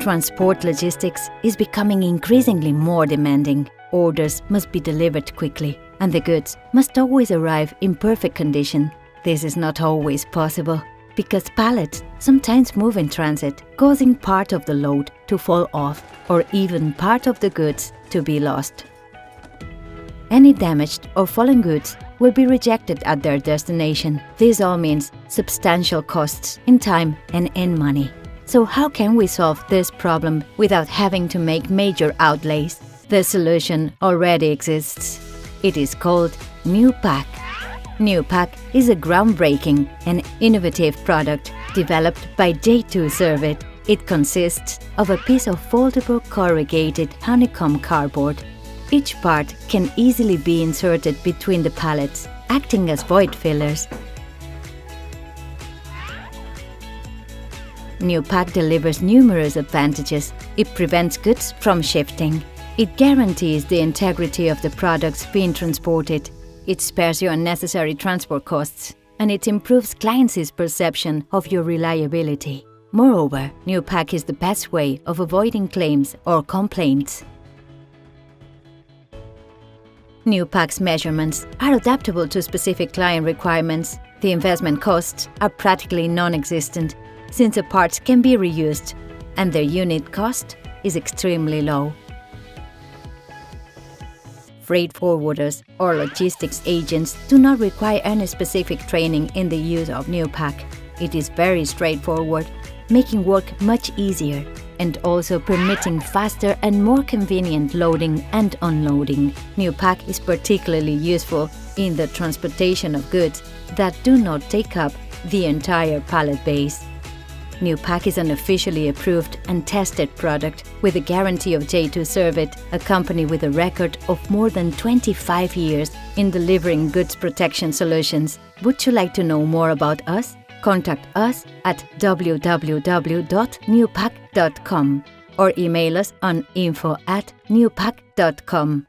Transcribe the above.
Transport logistics is becoming increasingly more demanding. Orders must be delivered quickly, and the goods must always arrive in perfect condition. This is not always possible, because pallets sometimes move in transit, causing part of the load to fall off or even part of the goods to be lost. Any damaged or fallen goods will be rejected at their destination. This all means substantial costs in time and in money. So how can we solve this problem without having to make major outlays? The solution already exists. It is called Niupack. Niupack is a groundbreaking and innovative product developed by J2 Servit. It consists of a piece of foldable corrugated honeycomb cardboard. Each part can easily be inserted between the pallets, acting as void fillers. Niupack delivers numerous advantages. It prevents goods from shifting. It guarantees the integrity of the products being transported. It spares you unnecessary transport costs, and it improves clients' perception of your reliability. Moreover, Niupack is the best way of avoiding claims or complaints. Niupack's measurements are adaptable to specific client requirements. The investment costs are practically non-existent, since the parts can be reused, and their unit cost is extremely low. Freight forwarders or logistics agents do not require any specific training in the use of Niupack. It is very straightforward, making work much easier and also permitting faster and more convenient loading and unloading. Niupack is particularly useful in the transportation of goods that do not take up the entire pallet base. Niupack is an officially approved and tested product with a guarantee of J2 Servit, a company with a record of more than 25 years in delivering goods protection solutions. Would you like to know more about us? Contact us at www.niupack.com or email us on info@niupack.com.